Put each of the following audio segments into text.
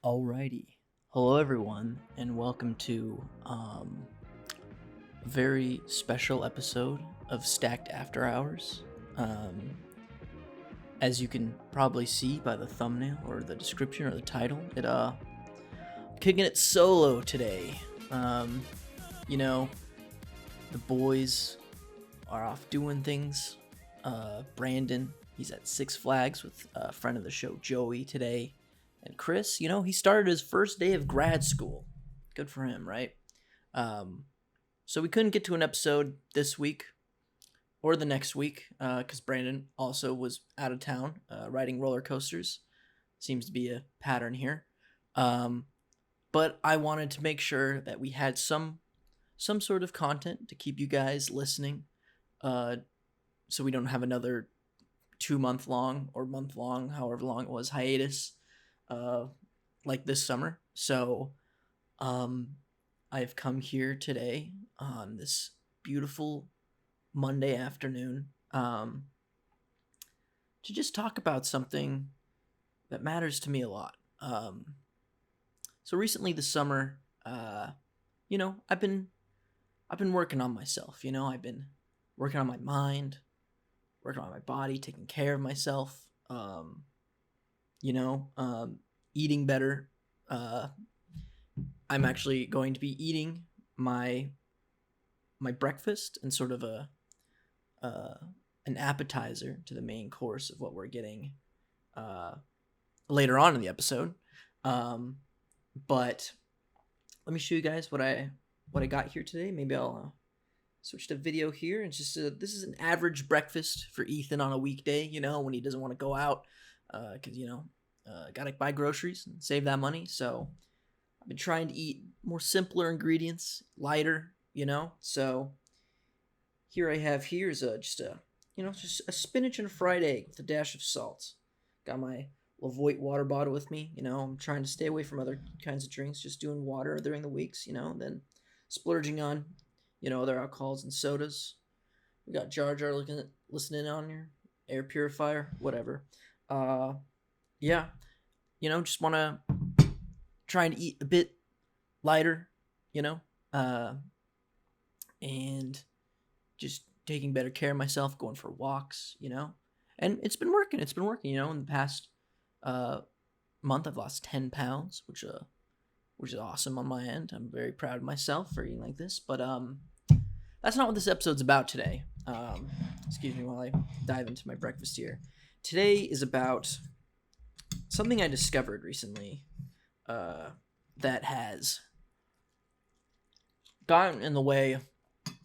Alrighty. Hello, everyone, and welcome to a very special episode of Stacked After Hours. Um, as you can probably see by the thumbnail or the description or the title, kicking it solo today. Um, you know, the boys are off doing things. Brandon, he's at Six Flags with a friend of the show, Joey, today. And Chris, he started his first day of grad school. Good for him, right? Um, so we couldn't get to an episode this week or the next week because Brandon also was out of town riding roller coasters. Seems to be a pattern here. Um, but I wanted to make sure that we had some sort of content to keep you guys listening, so we don't have another 2 month long or month long, however long it was, hiatus uh, like this summer. So um, I've come here today on this beautiful Monday afternoon to just talk about something that matters to me a lot. So recently this summer, I've been working on myself. I've been working on my mind, working on my body, taking care of myself. You know, um, Eating better. Uh, I'm actually going to be eating my breakfast and sort of a uh, an appetizer to the main course of what we're getting uh, later on in the episode. Um, but let me show you guys what I got here today. Maybe I'll switch to video here. And just this is an average breakfast for Ethan on a weekday. When he doesn't want to go out because gotta buy groceries and save that money. So I've been trying to eat more simpler ingredients, lighter. So here I have here's just a spinach and a fried egg with a dash of salt. Got my Lavoit water bottle with me. I'm trying to stay away from other kinds of drinks, just doing water during the weeks. And then splurging on other alcohols and sodas. We got Jar Jar listening on your air purifier, whatever. Yeah, just want to trying to eat a bit lighter, you know, uh, and just taking better care of myself, going for walks, and it's been working. It's been working, in the past uh, month, I've lost 10 pounds, which is awesome on my end. I'm very proud of myself for eating like this, but that's not what this episode's about today. Excuse me while I dive into my breakfast here. Today is about something I discovered recently that has gotten in the way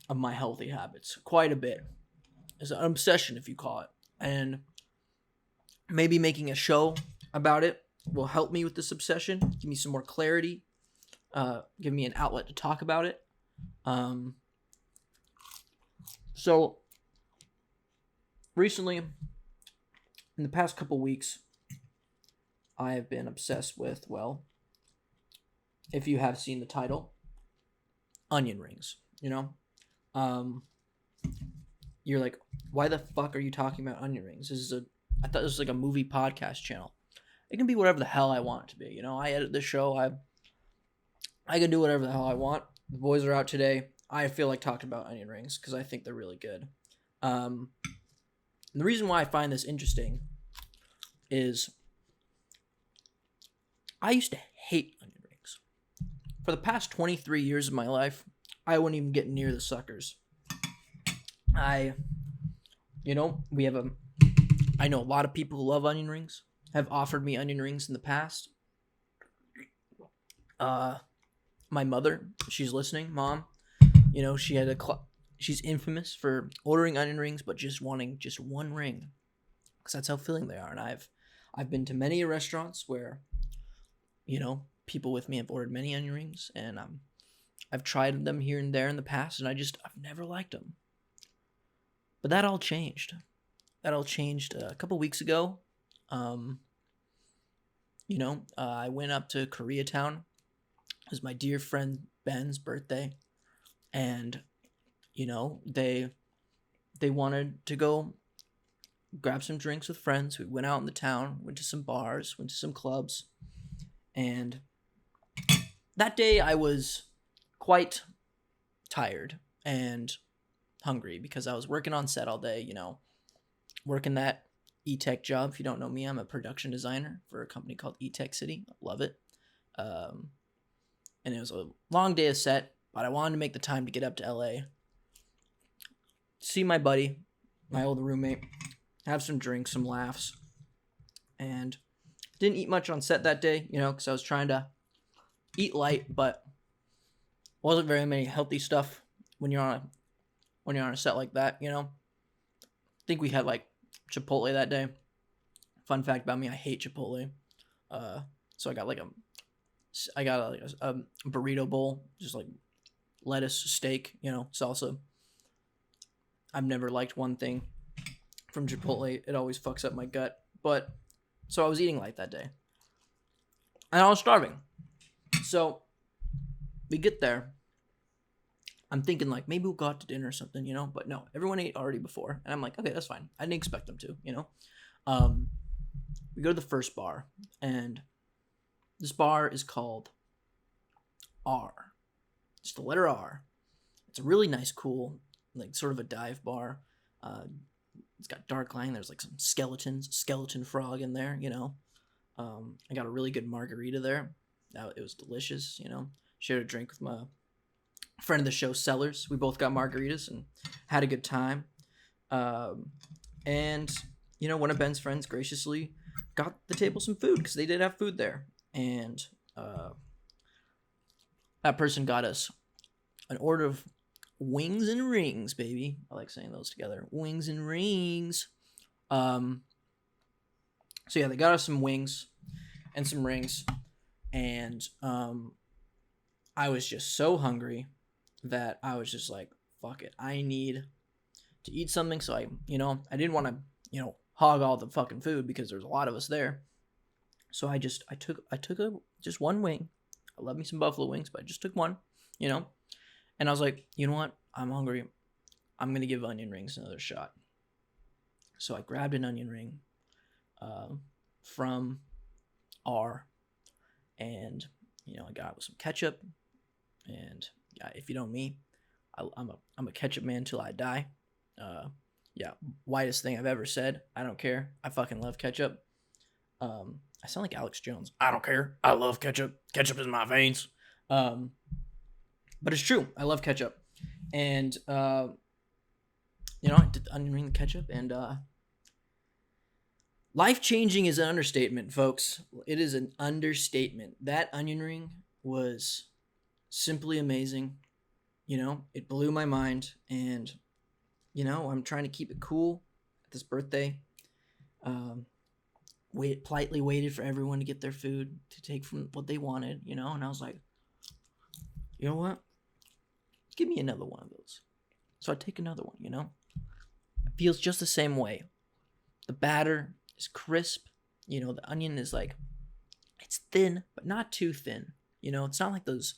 of my healthy habits quite a bit. It's an obsession, if you call it. And maybe making a show about it will help me with this obsession, give me some more clarity, give me an outlet to talk about it. So, recently, in the past couple weeks, I have been obsessed with, well, if you have seen the title, onion rings. You're like, why the fuck are you talking about onion rings? I thought this was like a movie podcast channel. It can be whatever the hell I want it to be. I edit the show. I can do whatever the hell I want. The boys are out today. I feel like talking about onion rings because I think they're really good. The reason why I find this interesting is I used to hate onion rings. For the past 23 years of my life, I wouldn't even get near the suckers. We have I know a lot of people who love onion rings, have offered me onion rings in the past. My mother, she's listening, Mom, she had she's infamous for ordering onion rings, but just wanting just one ring, because that's how filling they are. And I've been to many restaurants where, people with me have ordered many onion rings, and I've tried them here and there in the past, and I've never liked them. But that all changed. A couple weeks ago. I went up to Koreatown. It was my dear friend Ben's birthday, and they wanted to go grab some drinks with friends. We went out in the town, went to some bars, went to some clubs, And that day I was quite tired and hungry because I was working on set all day, working that e-tech job. If you don't know me, I'm a production designer for a company called e-tech City. I love it. And it was a long day of set, but I wanted to make the time to get up to LA, see my buddy, my old roommate, have some drinks, some laughs, and didn't eat much on set that day, because I was trying to eat light, but wasn't very many healthy stuff when you're on a set like that, I think we had like Chipotle that day. Fun fact about me, I hate Chipotle. So I got a burrito bowl, just like lettuce, steak, salsa. I've never liked one thing from Chipotle. It always fucks up my gut. But so I was eating light that day, and I was starving. So we get there. I'm thinking like maybe we'll go out to dinner or something, But no, everyone ate already before, and I'm like, okay, that's fine. I didn't expect them to, We go to the first bar, and this bar is called R. Just the letter R. It's a really nice, cool, like sort of a dive bar. It's got dark lighting. There's like some skeleton frog in there, I got a really good margarita there. It was delicious, Shared a drink with my friend of the show, Sellers. We both got margaritas and had a good time. And, one of Ben's friends graciously got the table some food because they did have food there. And that person got us an order of wings and rings, baby. I like saying those together. Wings and rings. So yeah, they got us some wings and some rings. And I was just so hungry that I was just like, fuck it. I need to eat something. So I didn't want to, hog all the fucking food because there's a lot of us there. So I took just one wing. I love me some buffalo wings, but I just took one, and I was like, you know what? I'm hungry. I'm going to give onion rings another shot. So I grabbed an onion ring from R, and, I got it with some ketchup. And yeah, if you know me, I'm a ketchup man till I die. Yeah, whitest thing I've ever said. I don't care. I fucking love ketchup. I sound like Alex Jones. I don't care. I love ketchup. Ketchup is in my veins. But it's true. I love ketchup. And, I did the onion ring, the ketchup, and life-changing is an understatement, folks. It is an understatement. That onion ring was simply amazing. It blew my mind. And, I'm trying to keep it cool at this birthday. Politely waited for everyone to get their food to take from what they wanted, and I was like, you know what? Give me another one of those. So I take another one, It feels just the same way. The batter is crisp. The onion is like, it's thin, but not too thin. It's not like those,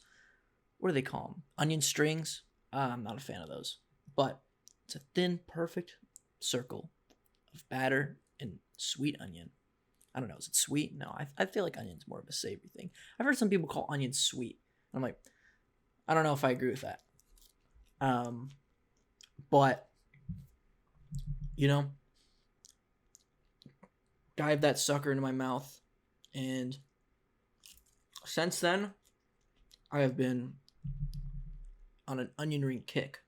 what do they call them? Onion strings? I'm not a fan of those. But it's a thin, perfect circle of batter and sweet onion. I don't know. Is it sweet? No, I feel like onion's more of a savory thing. I've heard some people call onions sweet. I'm like, I don't know if I agree with that. But, dive that sucker into my mouth. And since then, I have been on an onion ring kick,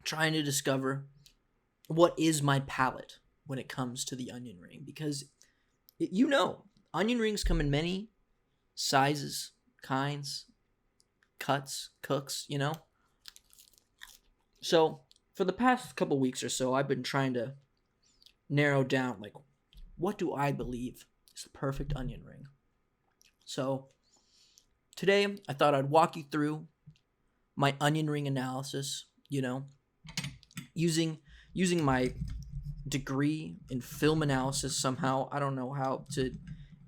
trying to discover what is my palate when it comes to the onion ring, because onion rings come in many sizes, kinds, cuts, cooks, So for the past couple weeks or so, I've been trying to narrow down, like, what do I believe is the perfect onion ring? So today I thought I'd walk you through my onion ring analysis, using my degree in film analysis somehow. I don't know how to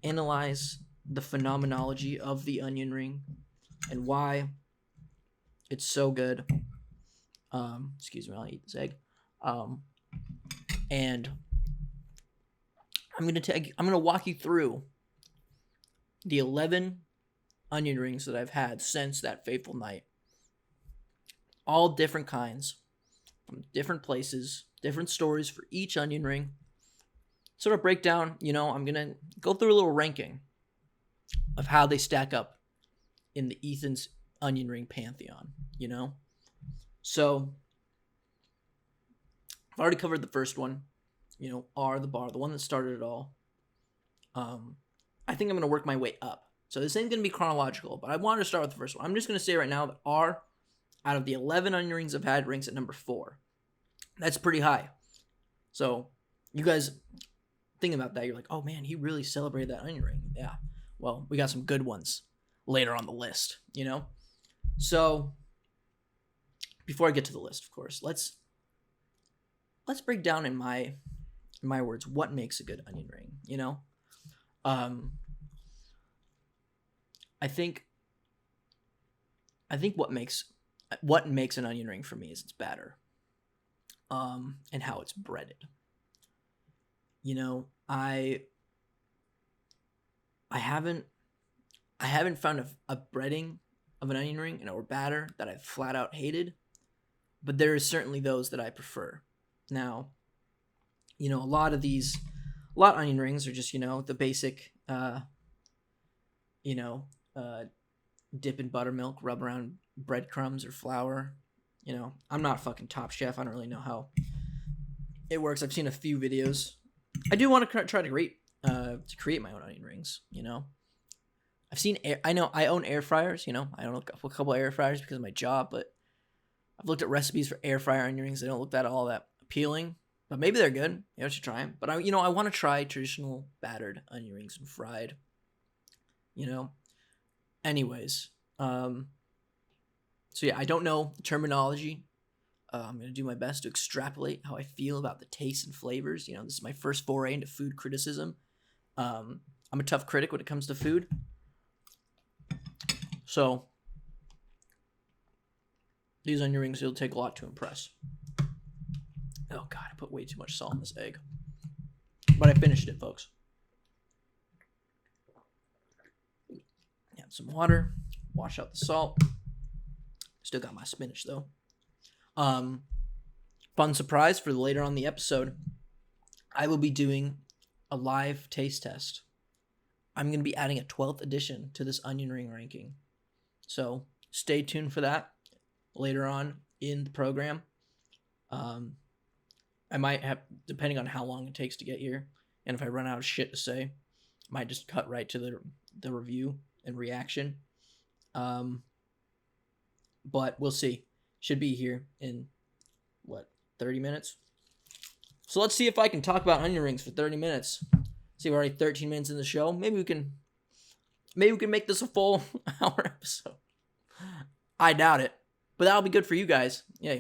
analyze the phenomenology of the onion ring and why it's so good. Excuse me, I'll eat this egg. And I'm gonna walk you through the 11 onion rings that I've had since that fateful night, all different kinds, from different places, different stories for each onion ring. Sort of break down, I'm going to go through a little ranking of how they stack up in the Ethan's onion ring pantheon, So, I've already covered the first one, R the bar, the one that started it all. I think I'm going to work my way up. So this ain't going to be chronological, but I wanted to start with the first one. I'm just going to say right now that R, out of the 11 onion rings I've had, ranks at number 4. That's pretty high. So you guys think about that. You're like, oh man, he really celebrated that onion ring. Yeah. Well, we got some good ones later on the list, So before I get to the list, of course, let's break down in my words what makes a good onion ring, I think what makes an onion ring for me is its batter, and how it's breaded. I haven't found a breading of an onion ring or batter that I've flat out hated, but there is certainly those that I prefer. Now, a lot of onion rings are just, the basic, dip in buttermilk, rub around breadcrumbs or flour. I'm not a fucking Top Chef. I don't really know how it works. I've seen a few videos. I do want to try to create my own onion rings. I've seen. I know I own air fryers. I own a couple air fryers because of my job, but I've looked at recipes for air fryer onion rings. They don't look all that appealing, but maybe they're good. I should try them. But I want to try traditional battered onion rings and fried. Anyways, so yeah, I don't know the terminology. I'm going to do my best to extrapolate how I feel about the tastes and flavors. This is my first foray into food criticism. I'm a tough critic when it comes to food. So, these onion rings, it'll take a lot to impress. Oh god, I put way too much salt in this egg. But I finished it, folks. Add some water, wash out the salt. Still got my spinach though. Fun surprise for later on the episode. I will be doing a live taste test. I'm going to be adding a 12th edition to this onion ring ranking. So stay tuned for that later on in the program. I might have, depending on how long it takes to get here, and if I run out of shit to say, I might just cut right to the review and reaction. But we'll see. Should be here in 30 minutes? So let's see if I can talk about onion rings for 30 minutes. See, we're already 13 minutes in the show. Maybe we can make this a full hour episode. I doubt it, but that'll be good for you guys. Yeah,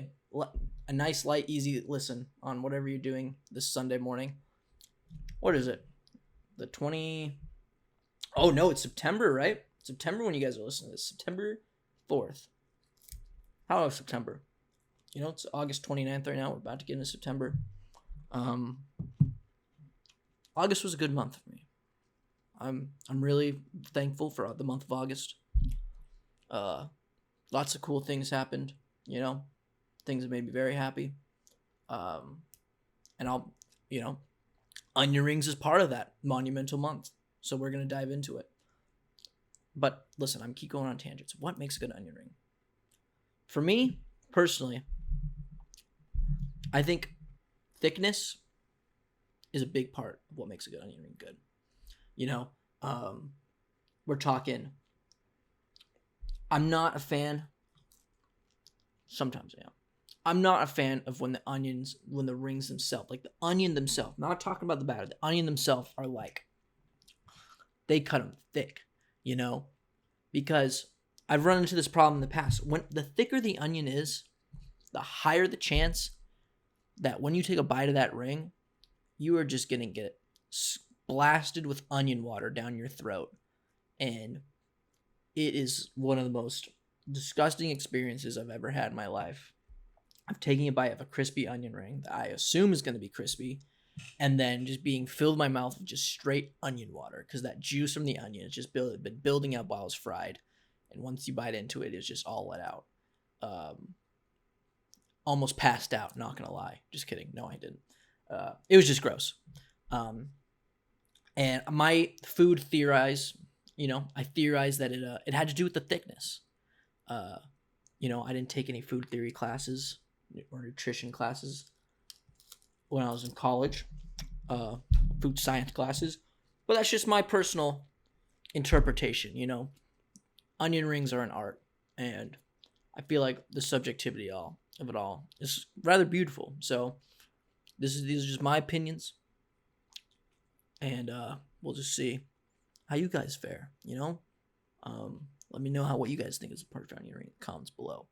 a nice, light, easy listen on whatever you're doing this Sunday morning. What is it? The 20... Oh, no, it's September, right? September when you guys are listening to this. September 4th. How is September? It's August 29th right now. We're about to get into September. August was a good month for me. I'm really thankful for the month of August. Lots of cool things happened, things that made me very happy. And I'll, onion rings is part of that monumental month. So we're going to dive into it. But listen, I'm keep going on tangents. What makes a good onion ring? For me, personally, I think thickness is a big part of what makes a good onion ring good. We're talking, I'm not a fan, sometimes I am. I'm not a fan of when the rings themselves, like the onion themselves, not talking about the batter, the onion themselves are they cut them thick, because I've run into this problem in the past. When the thicker the onion is, the higher the chance that when you take a bite of that ring, you are just going to get blasted with onion water down your throat. And it is one of the most disgusting experiences I've ever had in my life. I'm taking a bite of a crispy onion ring that I assume is going to be crispy, and then just being filled my mouth with just straight onion water because that juice from the onion has just been building up while it was fried, and once you bite into it, it's just all let out. Almost passed out. Not gonna lie, just kidding. No, I didn't. It was just gross. And my food I theorized that it had to do with the thickness. I didn't take any food theory classes or nutrition classes when I was in college, food science classes, but that's just my personal interpretation. Onion rings are an art, and I feel like the subjectivity of it all is rather beautiful. So these are just my opinions, and we'll just see how you guys fare. Let me know what you guys think is a perfect onion ring in the comments below.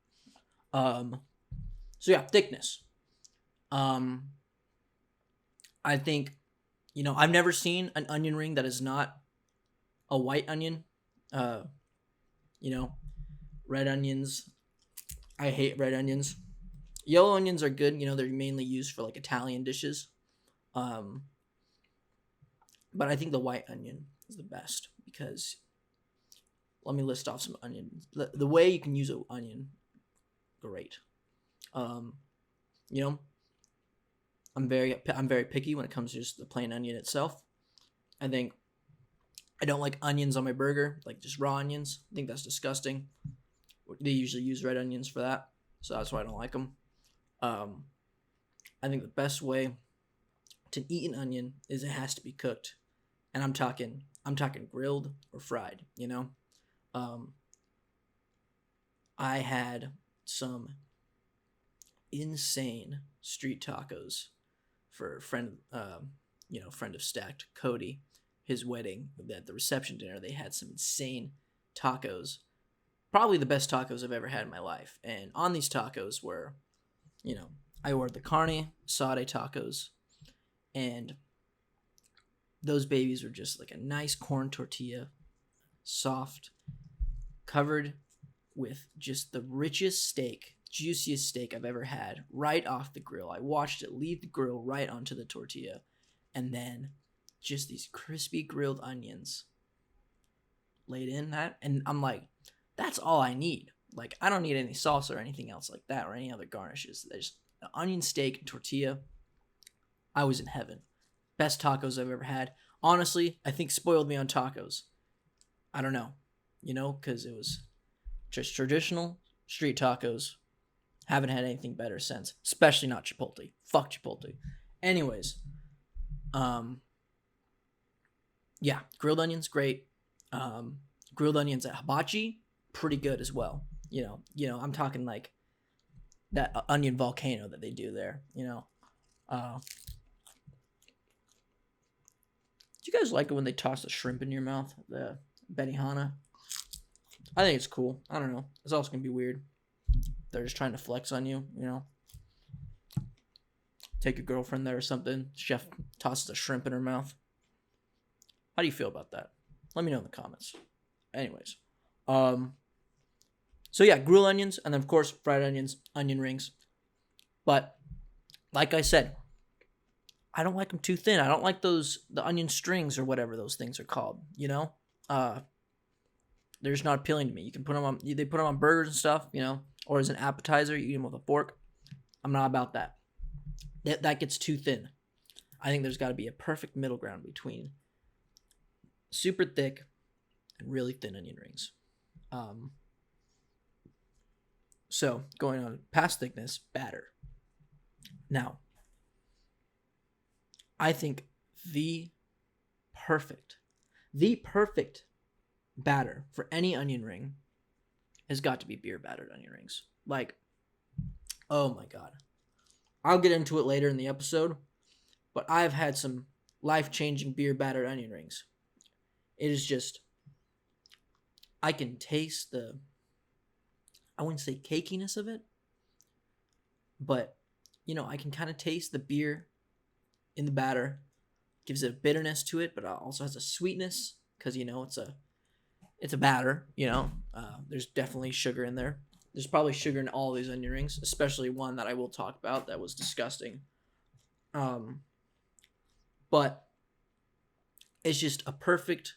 So yeah, thickness. I think, I've never seen an onion ring that is not a white onion. Red onions. I hate red onions. Yellow onions are good. They're mainly used for like Italian dishes. But I think the white onion is the best because let me list off some onions. The way you can use an onion, great. I'm very picky when it comes to just the plain onion itself. I think I don't like onions on my burger, like just raw onions. I think that's disgusting. They usually use red onions for that, so that's why I don't like them. I think the best way to eat an onion is it has to be cooked, and I'm talking grilled or fried. I had some insane street tacos for a friend, friend of Stacked, Cody, his wedding. At the reception dinner, they had some insane tacos, probably the best tacos I've ever had in my life. And on these tacos were, I ordered the carne asada tacos, and those babies were just like a nice corn tortilla, soft, covered with just the richest steak, juiciest steak I've ever had, right off the grill. I watched it leave the grill right onto the tortilla, and then just these crispy grilled onions laid in that, and I'm like, that's all I need. Like, I don't need any salsa or anything else like that or any other garnishes. There's an onion steak and tortilla. I was in heaven. Best tacos I've ever had. Honestly, I think spoiled me on tacos. I don't know, because it was just traditional street tacos. Haven't had anything better since, especially not Chipotle. Fuck Chipotle. Anyways, yeah, grilled onions, great. Grilled onions at hibachi, pretty good as well. I'm talking like that onion volcano that they do there. Do you guys like it when they toss the shrimp in your mouth? The Benihana? I think it's cool. I don't know. It's also gonna be weird. They're just trying to flex on you, Take your girlfriend there or something. Chef tosses a shrimp in her mouth. How do you feel about that? Let me know in the comments. Anyways, so yeah, grilled onions, and then of course fried onions, onion rings. But like I said, I don't like them too thin. I don't like the onion strings or whatever those things are called. They're just not appealing to me. You can put them on. They put them on burgers and stuff. Or as an appetizer, you eat them with a fork. I'm not about that. That gets too thin. I think there's got to be a perfect middle ground between super thick and really thin onion rings. So going on past thickness, batter. Now, I think the perfect batter for any onion ring has got to be beer battered onion rings. Like, oh my god. I'll get into it later in the episode, but I've had some life-changing beer battered onion rings. It is just, I can taste I wouldn't say cakiness of it, but, I can kind of taste the beer in the batter. Gives it a bitterness to it, but also has a sweetness, because, it's a batter, there's definitely sugar in there. There's probably sugar in all these onion rings, especially one that I will talk about that was disgusting. but it's just a perfect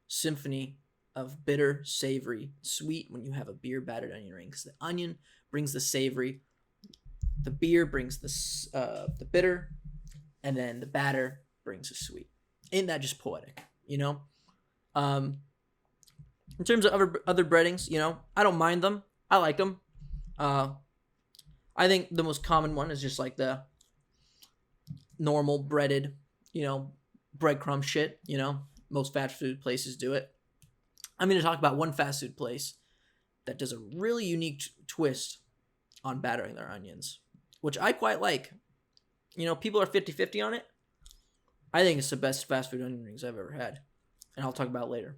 symphony of bitter, savory, sweet when you have a beer battered onion ring. Because the onion brings the savory, the beer brings the bitter, and then the batter brings the sweet. Ain't that just poetic, you know? In terms of other breadings, you know, I don't mind them. I like them. I think the most common one is just like the normal breaded, you know, breadcrumb shit. You know, most fast food places do it. I'm going to talk about one fast food place that does a really unique twist on battering their onions, which I quite like. You know, people are 50-50 on it. I think it's the best fast food onion rings I've ever had, and I'll talk about it later.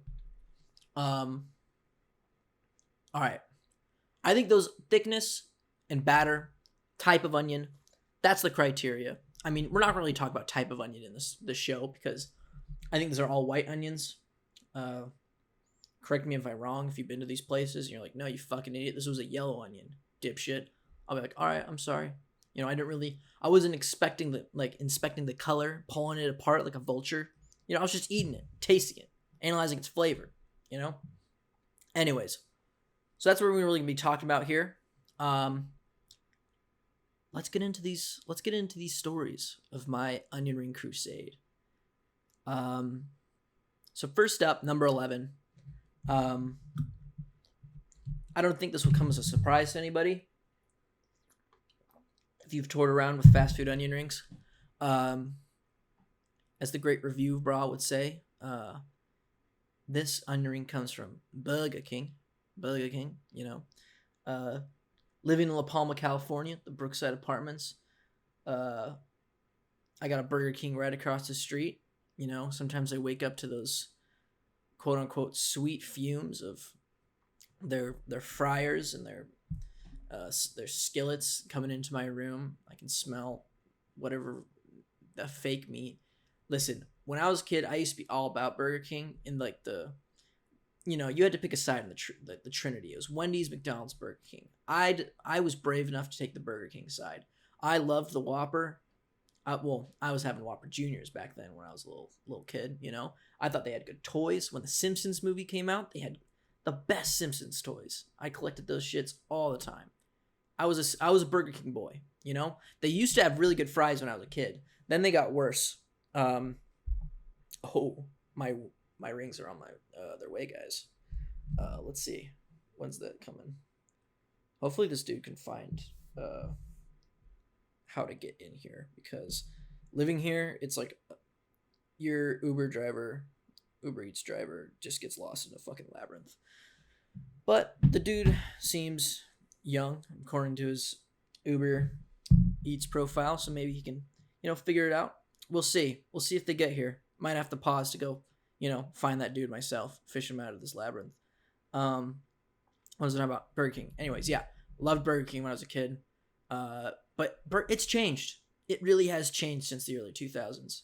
All right. I think those thickness and batter, type of onion, that's the criteria. I mean, we're not really talking about type of onion in this show because I think these are all white onions. Correct me if I'm wrong. If you've been to these places and you're like, no, you fucking idiot, this was a yellow onion, dipshit. I'll be like, all right, I'm sorry. You know, I wasn't inspecting the color, pulling it apart like a vulture. You know, I was just eating it, tasting it, analyzing its flavor, you know? Anyways, so that's what we're really gonna be talking about here. Let's get into these stories of my onion ring crusade. So first up, number 11. I don't think this will come as a surprise to anybody if you've toured around with fast food onion rings. As the great review bra would say, this onion ring comes from Burger King. Burger King, you know. Living in La Palma, California, the Brookside Apartments. I got a Burger King right across the street. You know, sometimes I wake up to those quote unquote sweet fumes of their fryers and their skillets coming into my room. I can smell whatever the fake meat. Listen, when I was a kid, I used to be all about Burger King in like you know, you had to pick a side in the Trinity. It was Wendy's, McDonald's, Burger King. I was brave enough to take the Burger King side. I loved the Whopper. I was having Whopper Juniors back then when I was a little kid. You know, I thought they had good toys. When the Simpsons movie came out, they had the best Simpsons toys. I collected those shits all the time. I was a Burger King boy. You know, they used to have really good fries when I was a kid. Then they got worse. My rings are on their way, guys. Let's see. When's that coming? Hopefully this dude can find how to get in here, because living here, it's like your Uber Eats driver just gets lost in a fucking labyrinth. But the dude seems young according to his Uber Eats profile, so maybe he can, you know, figure it out. We'll see. We'll see if they get here. Might have to pause to go, you know, find that dude myself, fish him out of this labyrinth. What was it about? Burger King. Anyways, yeah, loved Burger King when I was a kid. But it's changed. It really has changed since the early 2000s.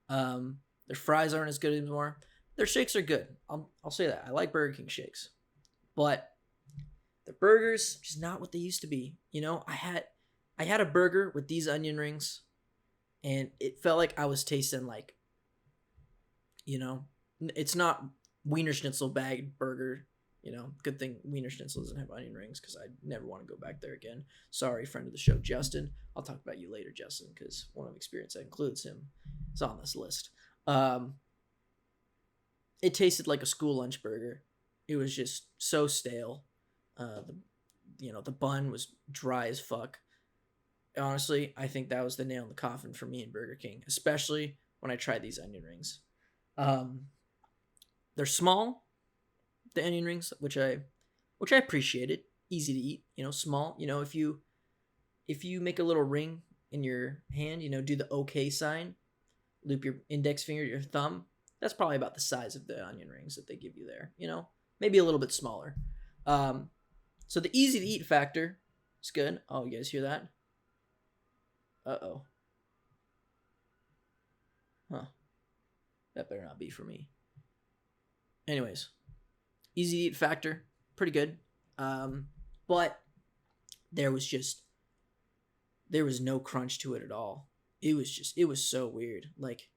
Their fries aren't as good anymore. Their shakes are good. I'll say that. I like Burger King shakes, but the burgers just not what they used to be. You know, I had a burger with these onion rings, and it felt like I was tasting like, you know, it's not Wiener Schnitzel bagged burger. You know, good thing Wiener Schnitzel doesn't have onion rings, because I never want to go back there again. Sorry, friend of the show, Justin. I'll talk about you later, Justin, because one of the experience that includes him is on this list. It tasted like a school lunch burger. It was just so stale. The bun was dry as fuck. Honestly, I think that was the nail in the coffin for me in Burger King, especially when I tried these onion rings. They're small, the onion rings, which I appreciated. Easy to eat, you know, small. You know, if you make a little ring in your hand, you know, do the OK sign, loop your index finger to your thumb. That's probably about the size of the onion rings that they give you there. You know, maybe a little bit smaller. So the easy to eat factor is good. Oh, you guys hear that? Uh-oh. Huh. That better not be for me. Anyways, easy to eat factor, pretty good. But there was no crunch to it at all. It was so weird. Like,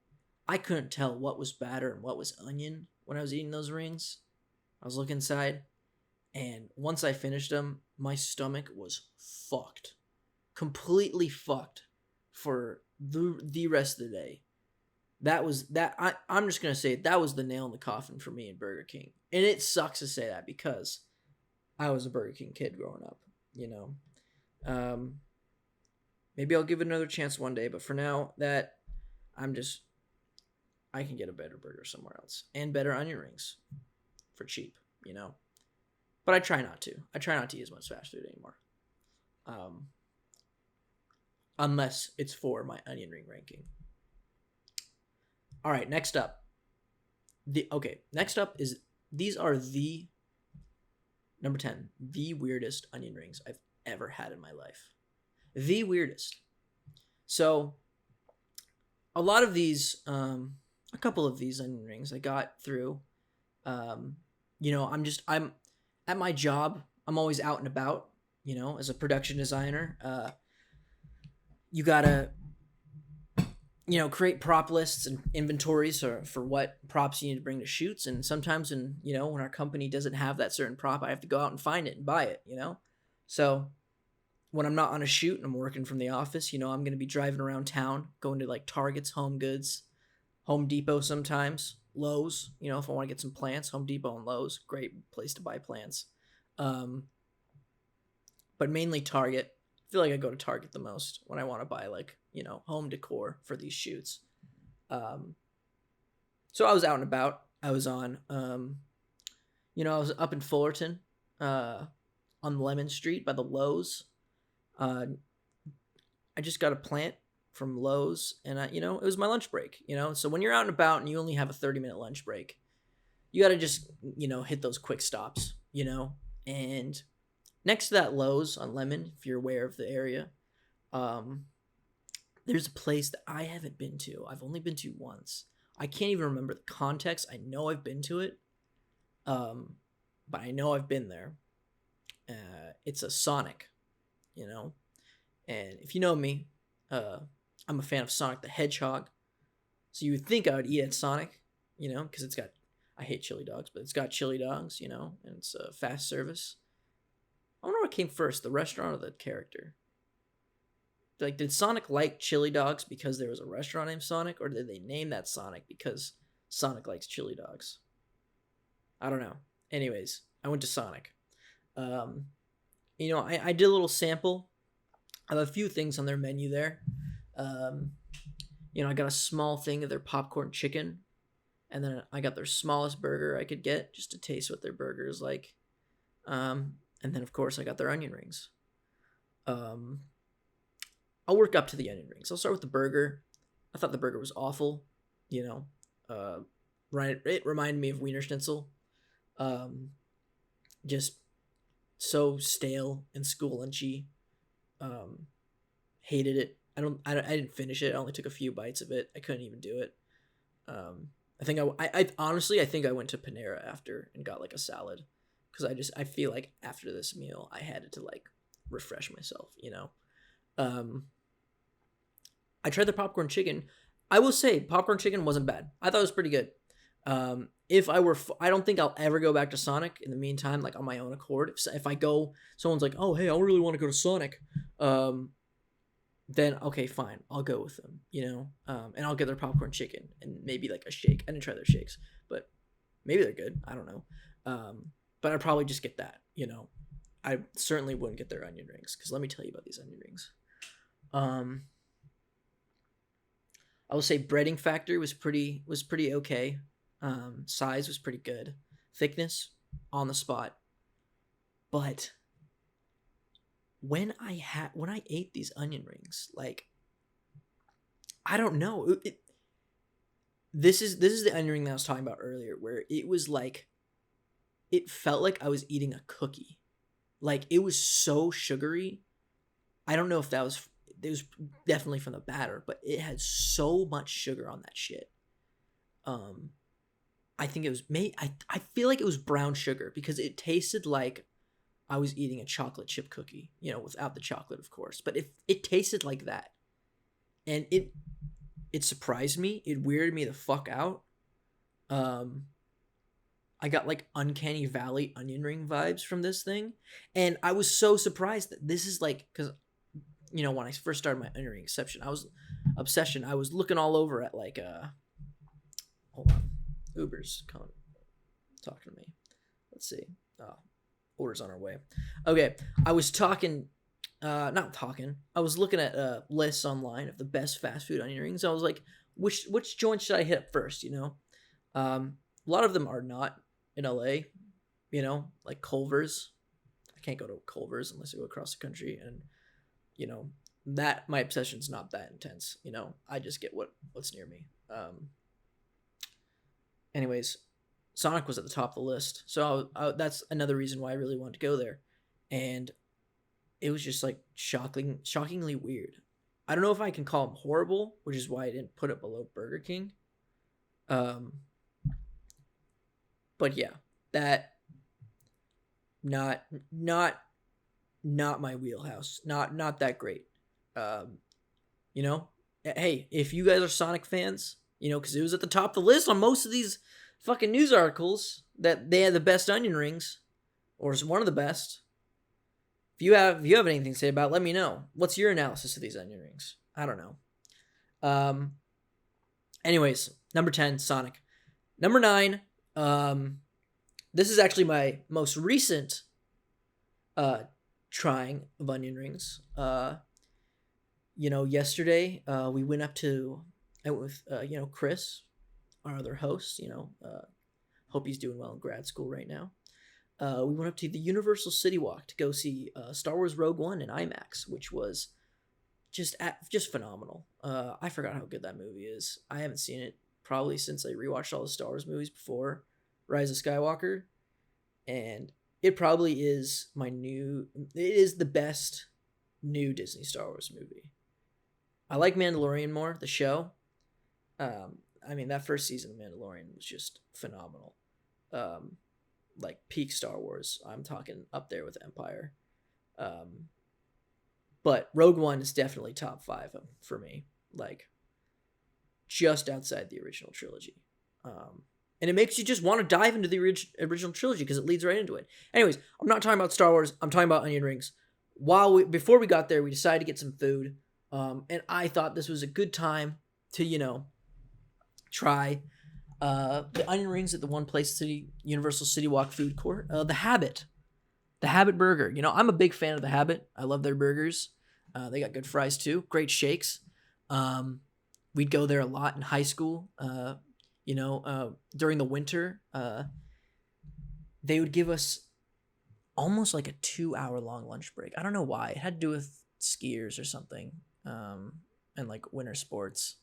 I couldn't tell what was batter and what was onion when I was eating those rings. I was looking inside, and once I finished them, my stomach was fucked, completely fucked for the rest of the day. That was that. I'm just gonna say that was the nail in the coffin for me in Burger King, and it sucks to say that because I was a Burger King kid growing up. You know, um, maybe I'll give it another chance one day, but for now, that I'm just I can get a better burger somewhere else and better onion rings for cheap. You know, but I try not to. I try not to eat as much fast food anymore, um, unless it's for my onion ring ranking. All right, next up. Next up is these are the number 10, the weirdest onion rings I've ever had in my life. The weirdest. So, a lot of these a couple of these onion rings I got through I'm at my job. I'm always out and about, as a production designer. You got to create prop lists and inventories for what props you need to bring to shoots. And sometimes when our company doesn't have that certain prop, I have to go out and find it and buy it, So when I'm not on a shoot and I'm working from the office, I'm going to be driving around town, going to like Targets, Home Goods, Home Depot sometimes, Lowe's, if I want to get some plants, Home Depot and Lowe's, great place to buy plants. But mainly Target. I feel like I go to Target the most when I want to buy home decor for these shoots. So I was out and about. I was on, I was up in Fullerton, on Lemon Street by the Lowe's. I just got a plant from Lowe's, and it was my lunch break. So when you're out and about and you only have a 30-minute lunch break, you got to just hit those quick stops. And next to that Lowe's on Lemon, if you're aware of the area, there's a place that I haven't been to. I've only been to once. I can't even remember the context. I know I've been to it, but I know I've been there. It's a Sonic, and if you know me, I'm a fan of Sonic the Hedgehog. So you would think I would eat at Sonic, because I hate chili dogs, but it's got chili dogs, and it's a fast service. I wonder what came first, the restaurant or the character? Like, did Sonic like chili dogs because there was a restaurant named Sonic, or did they name that Sonic because Sonic likes chili dogs? I don't know. Anyways, I went to Sonic. I did a little sample of a few things on their menu there. I got a small thing of their popcorn chicken, and then I got their smallest burger I could get just to taste what their burger is like. And then, of course, I got their onion rings. I'll work up to the onion rings. I'll start with the burger. I thought the burger was awful. It reminded me of Wiener Schnitzel. Just so stale and school lunchy. Hated it. I didn't finish it. I only took a few bites of it. I couldn't even do it. I honestly think I went to Panera after and got like a salad, because I feel like after this meal I had to like refresh myself. I tried the popcorn chicken. I will say popcorn chicken wasn't bad. I thought it was pretty good. I don't think I'll ever go back to Sonic in the meantime, like on my own accord. If I go, someone's like, oh, hey, I really want to go to Sonic. Then okay, fine. I'll go with them, and I'll get their popcorn chicken and maybe like a shake. I didn't try their shakes, but maybe they're good. I don't know. But I'd probably just get that, I certainly wouldn't get their onion rings, because let me tell you about these onion rings. I will say breading factor was pretty okay. Size was pretty good. Thickness on the spot. But when I ate these onion rings, like, I don't know. This is the onion ring that I was talking about earlier, where it was like, it felt like I was eating a cookie. Like, it was so sugary. I don't know if it was definitely from the batter, but it had so much sugar on that shit. I think it was I feel like it was brown sugar, because it tasted like I was eating a chocolate chip cookie, without the chocolate, of course, but it tasted like that. And it it surprised me. It weirded me the fuck out. I got like Uncanny Valley onion ring vibes from this thing, and I was so surprised that this is like, because when I first started my onion ring obsession, I was looking all over at like hold on, Uber's talking to me. Let's see. Oh, order's on our way. Okay, I was I was looking at lists online of the best fast food onion rings. I was like, which joint should I hit up first? A lot of them are not in LA. Like Culver's. I can't go to Culver's unless I go across the country, and that my obsession's not that intense. I just get what's near me. Anyways, Sonic was at the top of the list, so that's another reason why I really wanted to go there, and it was just like shockingly weird. I don't know if I can call them horrible, which is why I didn't put it below Burger King. But yeah, that not my wheelhouse. Not that great. Hey, if you guys are Sonic fans, because it was at the top of the list on most of these fucking news articles that they had the best onion rings, or one of the best. If you have anything to say about it, let me know. What's your analysis of these onion rings? I don't know. Anyways, number 10, Sonic. Number 9, this is actually my most recent trying of onion rings. Yesterday we went with Chris, our other host. Hope he's doing well in grad school right now. We went up to the Universal City Walk to go see Star Wars Rogue One in IMAX, which was just phenomenal. I forgot how good that movie is. I haven't seen it probably since I rewatched all the Star Wars movies before Rise of Skywalker, and it probably is the best new Disney Star Wars movie. I like Mandalorian more, the show. That first season of Mandalorian was just phenomenal. Like peak Star Wars. I'm talking up there with Empire. But Rogue One is definitely top 5 for me. Like, just outside the original trilogy. And it makes you just want to dive into the original trilogy because it leads right into it. Anyways, I'm not talking about Star Wars. I'm talking about onion rings. Before we got there, we decided to get some food. And I thought this was a good time to, try the onion rings at the One Place City Universal City Walk food court. The Habit Burger. I'm a big fan of The Habit. I love their burgers. They got good fries too. Great shakes. We'd go there a lot in high school. During the winter, they would give us almost like a 2-hour long lunch break. I don't know why. It had to do with skiers or something, and like winter sports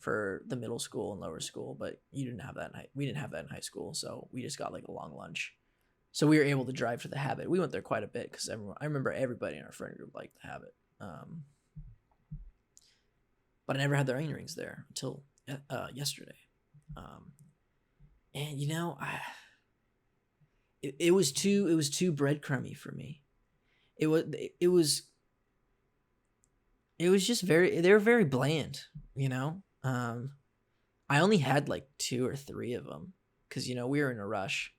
for the middle school and lower school. But we didn't have that in high school, so we just got like a long lunch. So we were able to drive to The Habit. We went there quite a bit because I remember everybody in our friend group liked The Habit. But I never had their onion rings there until yesterday. And it was too breadcrumby for me. It was just they were very bland, I only had like 2 or 3 of them because we were in a rush.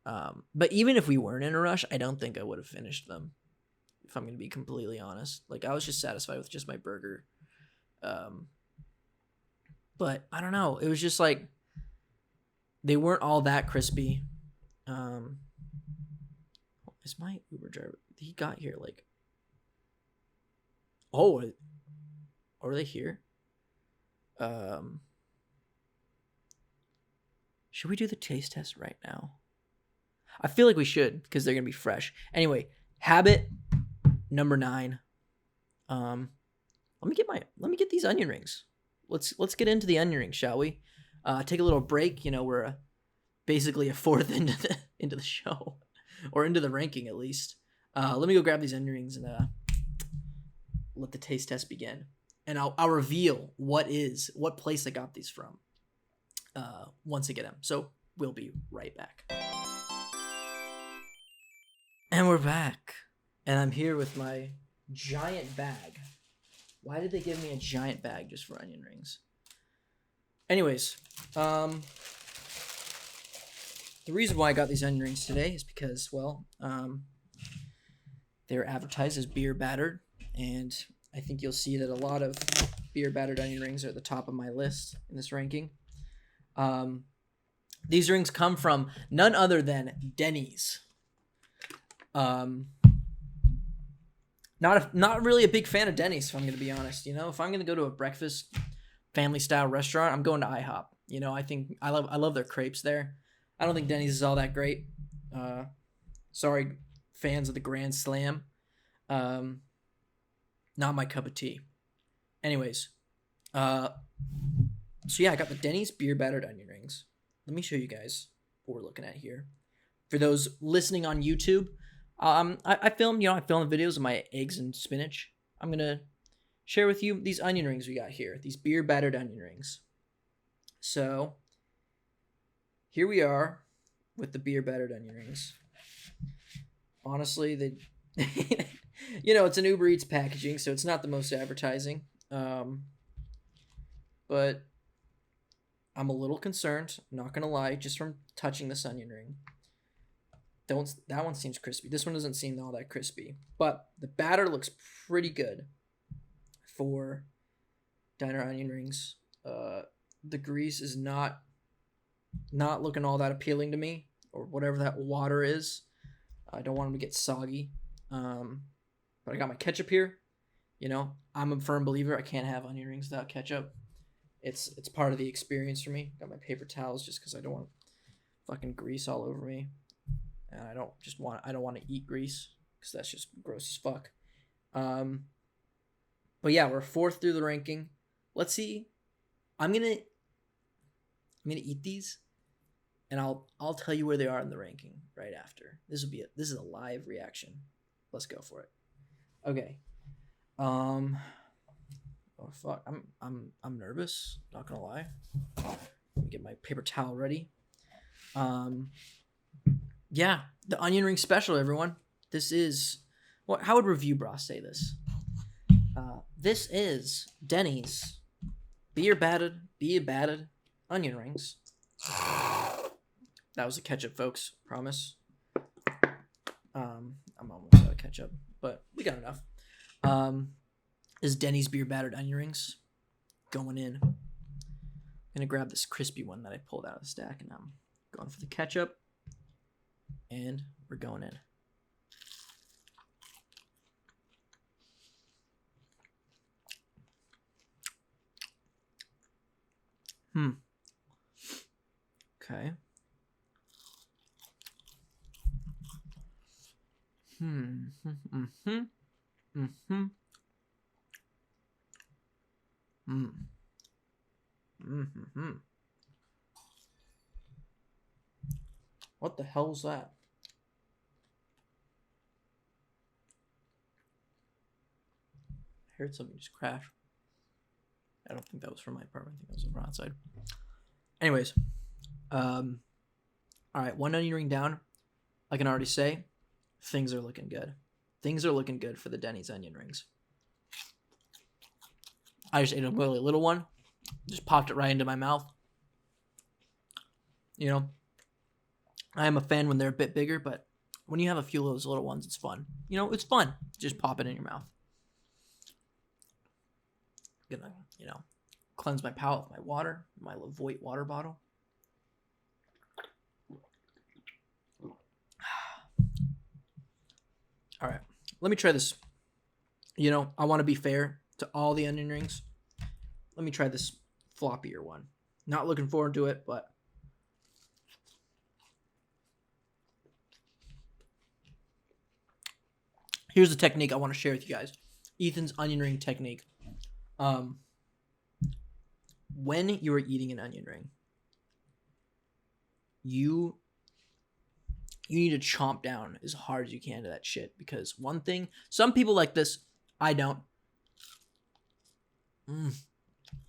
But even if we weren't in a rush, I don't think I would have finished them, if I'm going to be completely honest. Like, I was just satisfied with just my burger. But I don't know. It was just like, they weren't all that crispy. Is my Uber driver, he got here like, oh, are they here? Should we do the taste test right now? I feel like we should because they're going to be fresh. Anyway, Habit number 9. Let me get these onion rings. Let's get into the onion rings, shall we? Take a little break. We're basically a fourth into the show, or into the ranking at least. Let me go grab these onion rings and let the taste test begin. And I'll reveal what place I got these from once I get them. So we'll be right back. And we're back. And I'm here with my giant bag. Why did they give me a giant bag just for onion rings? Anyways, the reason why I got these onion rings today is because, well, they're advertised as beer battered, and I think you'll see that a lot of beer battered onion rings are at the top of my list in this ranking. These rings come from none other than Denny's. Not really a big fan of Denny's, if I'm going to be honest. You know, if I'm going to go to a breakfast family style restaurant, I'm going to IHOP. You know, I love their crepes there. I don't think Denny's is all that great. Sorry, fans of the Grand Slam. Not my cup of tea. Anyways, so yeah, I got the Denny's beer battered onion rings. Let me show you guys what we're looking at here. For those listening on YouTube, I filmed videos of my eggs and spinach. I'm gonna share with you these onion rings we got here, these beer battered onion rings. So here we are with the beer battered onion rings. Honestly, they it's an Uber Eats packaging, so it's not the most advertising. But I'm a little concerned, I'm not gonna lie, just from touching this onion ring. That one seems crispy. This one doesn't seem all that crispy, but the batter looks pretty good for diner onion rings. The grease is not looking all that appealing to me, or whatever that water is. I don't want them to get soggy. But I got my ketchup here. You know, I'm a firm believer I can't have onion rings without ketchup. It's part of the experience for me. Got my paper towels just because I don't want fucking grease all over me. And I don't want to eat grease because that's just gross as fuck. But yeah, we're fourth through the ranking. Let's see. I'm gonna eat these, and I'll tell you where they are in the ranking right after. This is a live reaction. Let's go for it. Okay. Oh fuck. I'm nervous. Not gonna lie. Let me get my paper towel ready. Yeah, the onion ring special, everyone. This is how would Review Bra say this? This is Denny's beer battered onion rings. That was a ketchup, folks. Promise. I'm almost out of ketchup, but we got enough. Is Denny's beer battered onion rings going in? I'm gonna grab this crispy one that I pulled out of the stack, and I'm going for the ketchup. And we're going in. Okay. What the hell's that? I heard something just crash. I don't think that was from my apartment. I think that was from outside. Anyways, all right, one onion ring down. I can already say things are looking good. Things are looking good for the Denny's onion rings. I just ate a really little one. Just popped it right into my mouth. You know, I am a fan when they're a bit bigger, but when you have a few of those little ones, it's fun. You know, it's fun. Just pop it in your mouth. Gonna, cleanse my palate with my water, my Lavoit water bottle. All right, let me try this. I want to be fair to all the onion rings. Let me try this floppier one. Not looking forward to it, but here's the technique I want to share with you guys. Ethan's onion ring technique. When you are eating an onion ring, you need to chomp down as hard as you can to that shit, because one thing, some people like this, I don't.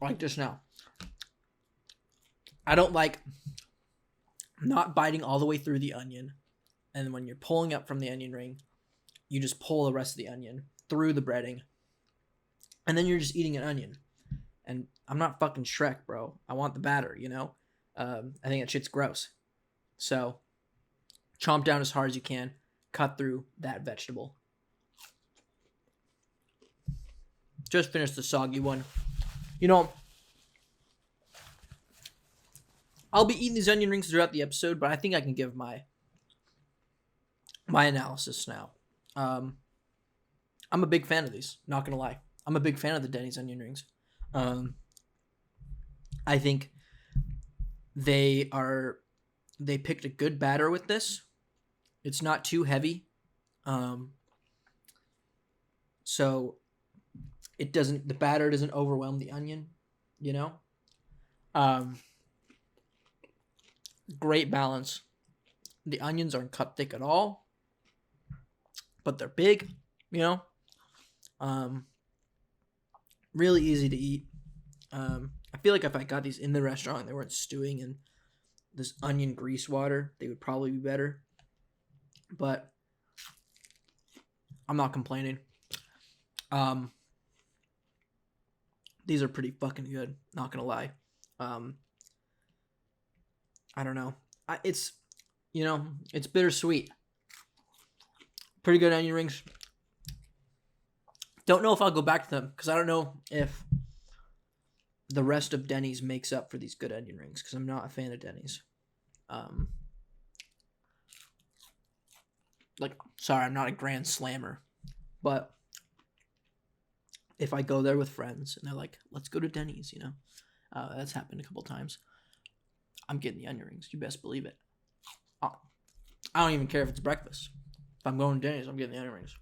Like this now. I don't like not biting all the way through the onion, and when you're pulling up from the onion ring, you just pull the rest of the onion through the breading, and then you're just eating an onion. And I'm not fucking Shrek, bro. I want the batter, you know? I think that shit's gross. So, chomp down as hard as you can. Cut through that vegetable. Just finished the soggy one. You know, I'll be eating these onion rings throughout the episode, but I think I can give my analysis now. I'm a big fan of these, not gonna lie. I'm a big fan of the Denny's onion rings. I think they picked a good batter with this. It's not too heavy. So the batter doesn't overwhelm the onion, you know? Great balance. The onions aren't cut thick at all, but they're big, you know? Really easy to eat. I feel like if I got these in the restaurant and they weren't stewing in this onion grease water, they would probably be better. But I'm not complaining. These are pretty fucking good, not gonna lie. I don't know. It's bittersweet. Pretty good onion rings. Don't know if I'll go back to them because I don't know if the rest of Denny's makes up for these good onion rings because I'm not a fan of Denny's. Sorry, I'm not a grand slammer, but if I go there with friends and they're like, let's go to Denny's, you know, that's happened a couple times. I'm getting the onion rings. You best believe it. I don't even care if it's breakfast. If I'm going to Denny's, I'm getting the onion rings.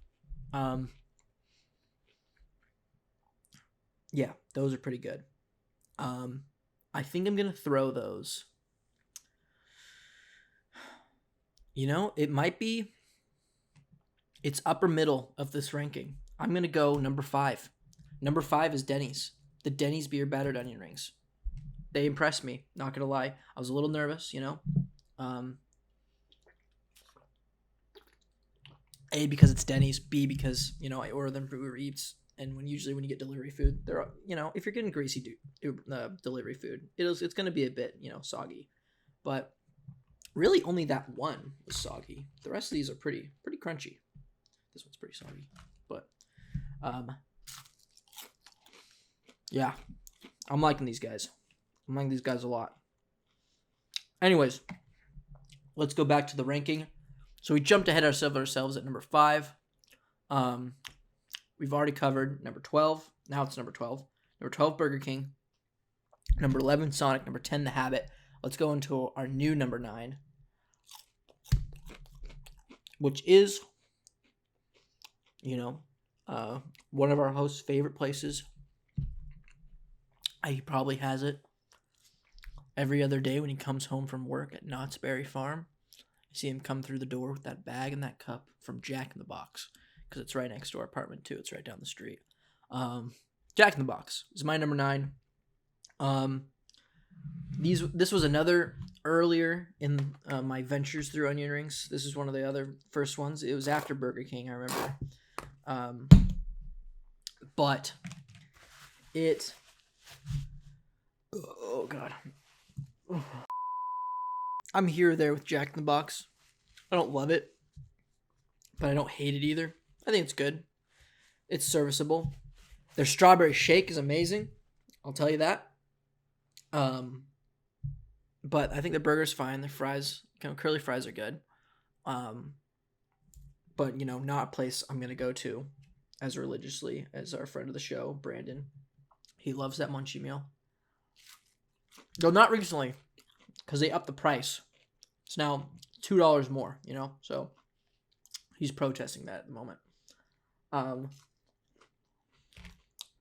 Yeah, those are pretty good. I think I'm going to throw those. You know, it's upper middle of this ranking. I'm going to go number 5. Number 5 is Denny's. The Denny's beer battered onion rings. They impressed me, not going to lie. I was a little nervous, you know. A, because it's Denny's. B, because, you know, I order them from Uber Eats. And when you get delivery food, they're, you know, if you're getting greasy delivery food, it's going to be a bit, you know, soggy. But really only that one was soggy. The rest of these are pretty crunchy. This one's pretty soggy. But, yeah, I'm liking these guys. I'm liking these guys a lot. Anyways, let's go back to the ranking. So we jumped ahead ourselves at number 5. We've already covered number 12. Now it's number 12. Number 12, Burger King. Number 11, Sonic. Number 10, The Habit. Let's go into our new number 9, which is, you know, one of our host's favorite places. He probably has it every other day when he comes home from work at Knott's Berry Farm. You see him come through the door with that bag and that cup from Jack in the Box. Because it's right next to our apartment, too. It's right down the street. Jack in the Box is my number 9. This was another earlier in my ventures through onion rings. This is one of the other first ones. It was after Burger King, I remember. But it... Oh, God. I'm here or there with Jack in the Box. I don't love it, but I don't hate it either. I think it's good. It's serviceable. Their strawberry shake is amazing. I'll tell you that. But I think the burger's fine. The fries, curly fries are good. But, you know, not a place I'm going to go to as religiously as our friend of the show, Brandon. He loves that munchie meal. Though not recently, because they upped the price. It's now $2 more, you know? So he's protesting that at the moment.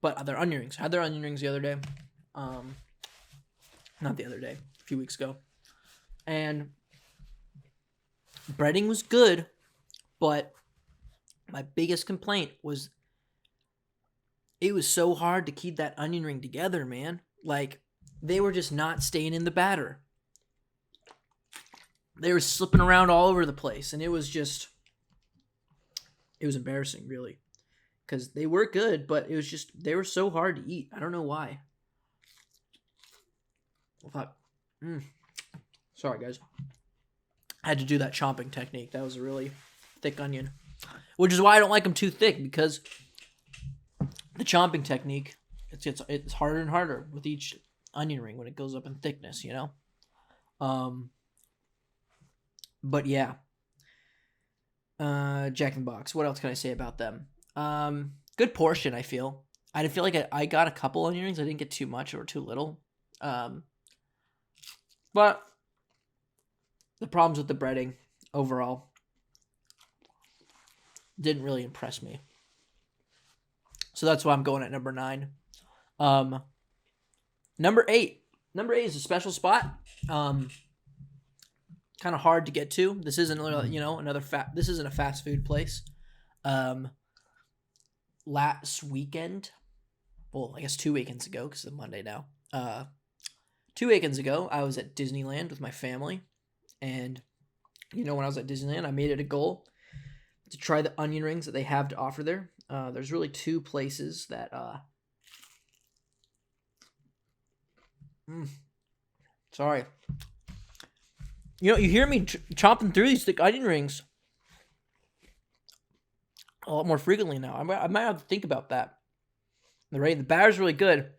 But their onion rings. I had their onion rings the other day. Not the other day. A few weeks ago. And breading was good, but my biggest complaint was it was so hard to keep that onion ring together, man. Like, they were just not staying in the batter. They were slipping around all over the place, and it was embarrassing, really. Because they were good, but it was just, they were so hard to eat. I don't know why. Fuck. Sorry, guys. I had to do that chomping technique. That was a really thick onion. Which is why I don't like them too thick, because the chomping technique, it's harder and harder with each onion ring when it goes up in thickness, you know? But yeah. Jack in the Box. What else can I say about them? Good portion, I feel. I feel like I got a couple onion rings. I didn't get too much or too little. But the problems with the breading overall didn't really impress me. So that's why I'm going at number 9. Number 8. Number 8 is a special spot. Kind of hard to get to. This isn't, this isn't a fast food place. Last weekend, well, I guess 2 weekends ago, because it's Monday now. 2 weekends ago, I was at Disneyland with my family. And, when I was at Disneyland, I made it a goal to try the onion rings that they have to offer there. There's really 2 places that... Sorry. You hear me chomping through these thick onion rings a lot more frequently now. I might have to think about that. The batter's really good.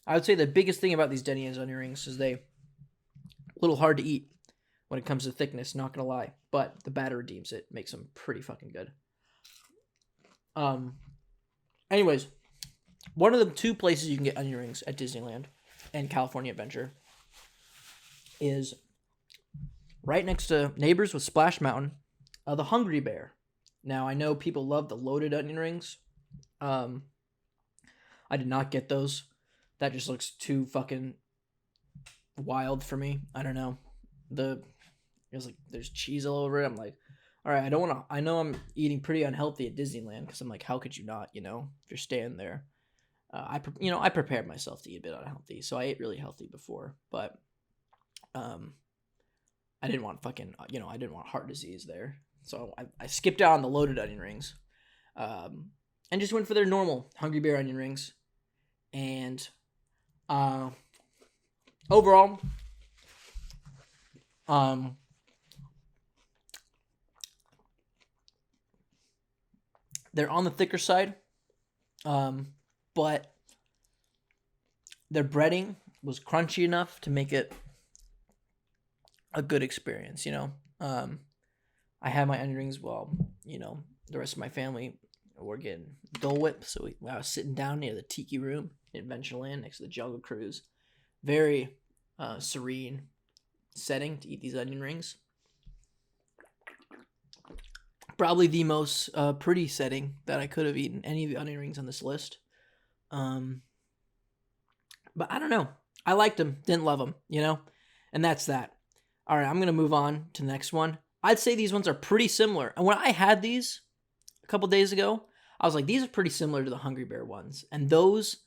I would say the biggest thing about these Denny's onion rings is they a little hard to eat when it comes to thickness, not gonna lie. But the batter redeems it, makes them pretty fucking good. Anyways, one of the 2 places you can get onion rings at Disneyland and California Adventure is right next to Neighbors with Splash Mountain, the Hungry Bear. Now, I know people love the loaded onion rings. I did not get those. That just looks too fucking wild for me. I don't know. There's cheese all over it. I'm like, all right, I know I'm eating pretty unhealthy at Disneyland, because I'm like, how could you not, if you're staying there? I prepared myself to eat a bit unhealthy, so I ate really healthy before, but I didn't want fucking, I didn't want heart disease there. So I skipped out on the loaded onion rings, and just went for their normal Hungry Bear onion rings. And overall, they're on the thicker side, but their breading was crunchy enough to make it a good experience, I had my onion rings while, the rest of my family were getting Dole Whip. So I was sitting down near the Tiki Room in Adventureland next to the Jungle Cruise. Very serene setting to eat these onion rings. Probably the most pretty setting that I could have eaten any of the onion rings on this list. But I don't know. I liked them, didn't love them, And that's that. All right, I'm going to move on to the next one. I'd say these ones are pretty similar. And when I had these a couple days ago, I was like, these are pretty similar to the Hungry Bear ones. And those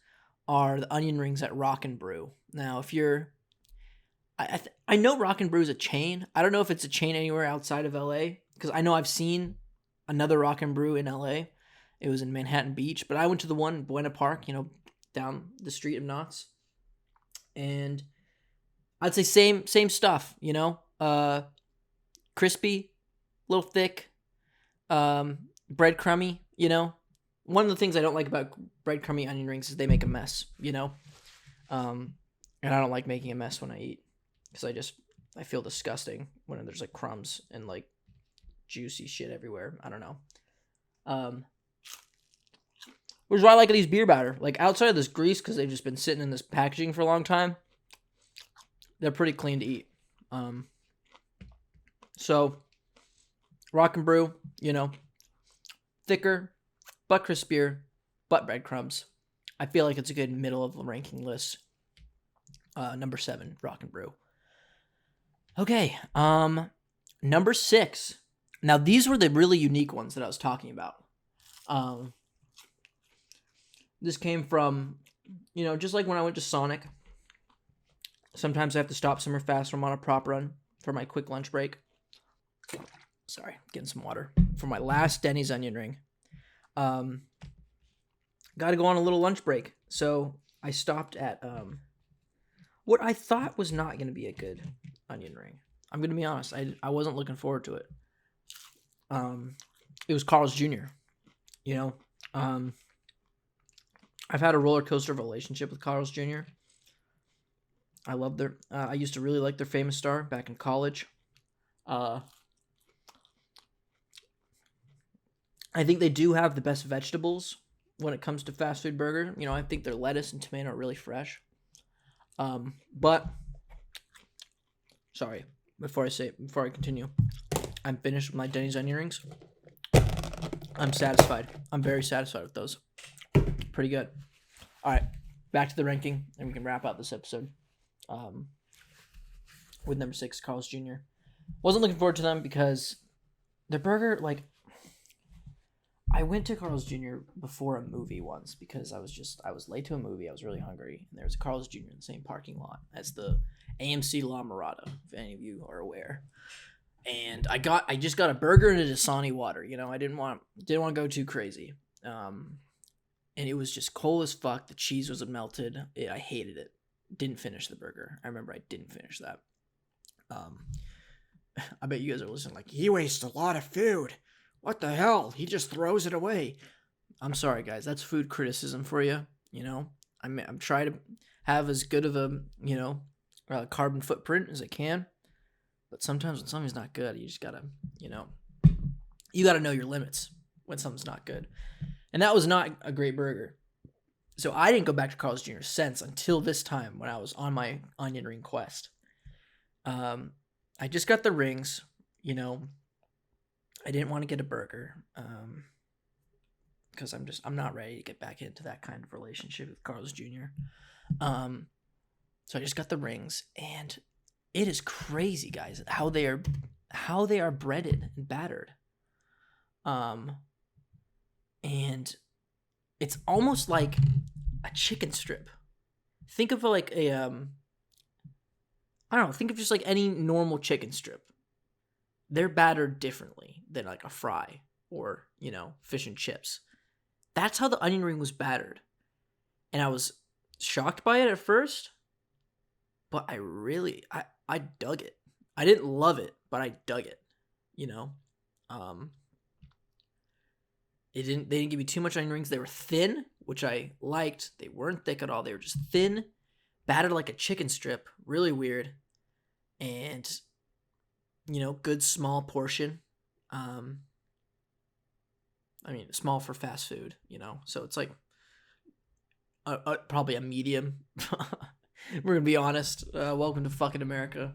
are the onion rings at Rock and Brew. Now, if you're... I know Rock and Brew is a chain. I don't know if it's a chain anywhere outside of LA, because I know I've seen another Rock and Brew in LA. It was in Manhattan Beach, but I went to the one in Buena Park, down the street of Knott's. And I'd say same stuff, crispy, a little thick, breadcrumby, One of the things I don't like about breadcrumby onion rings is they make a mess, And I don't like making a mess when I eat, because I feel disgusting when there's like crumbs and like juicy shit everywhere. I don't know. Which is why I like these beer batter. Like, outside of this grease, because they've just been sitting in this packaging for a long time, they're pretty clean to eat. So, Rock and Brew, thicker, but crispier, but breadcrumbs. I feel like it's a good middle of the ranking list. Number 7, Rock and Brew. Okay, number 6. Now, these were the really unique ones that I was talking about. This came from, just like when I went to Sonic. Sometimes I have to stop somewhere fast when I'm on a prop run for my quick lunch break. Sorry, getting some water. For my last Denny's onion ring. Got to go on a little lunch break. So I stopped at what I thought was not going to be a good onion ring. I'm going to be honest. I wasn't looking forward to it. It was Carl's Jr. You know, I've had a roller coaster of a relationship with Carl's Jr. I love their. I used to really like their Famous Star back in college. I think they do have the best vegetables when it comes to fast food burger. You know, I think their lettuce and tomato are really fresh. But sorry, before I continue, I'm finished with my Denny's onion rings. I'm satisfied. I'm very satisfied with those. Pretty good. All right, back to the ranking, and we can wrap out this episode. With number 6, Carl's Jr. Wasn't looking forward to them because their burger, like, I went to Carl's Jr. before a movie once because I was late to a movie. I was really hungry, and there was a Carl's Jr. in the same parking lot as the AMC La Mirada, if any of you are aware. And I just got a burger and a Dasani water. You know, I didn't want to go too crazy. And it was just cold as fuck. The cheese was melted. I hated it. Didn't finish the burger. I remember I didn't finish that. I bet you guys are listening like, he wastes a lot of food. What the hell? He just throws it away. I'm sorry, guys. That's food criticism for you. You know, I'm trying to have as good of a, carbon footprint as I can. But sometimes when something's not good, you just gotta, you gotta know your limits when something's not good. And that was not a great burger. So I didn't go back to Carl's Jr. since until this time when I was on my onion ring quest. I just got the rings, I didn't want to get a burger because I'm not ready to get back into that kind of relationship with Carl's Jr. So I just got the rings, and it is crazy, guys, how they are breaded and battered. And it's almost like a chicken strip. Think of like think of just like any normal chicken strip. They're battered differently than like a fry or, fish and chips. That's how the onion ring was battered. And I was shocked by it at first, but I dug it. I didn't love it, but I dug it, They didn't give me too much onion rings. They were thin, which I liked. They weren't thick at all. They were just thin, battered like a chicken strip. Really weird. And, good small portion. Small for fast food, So it's like probably a medium. We're going to be honest. Welcome to fucking America.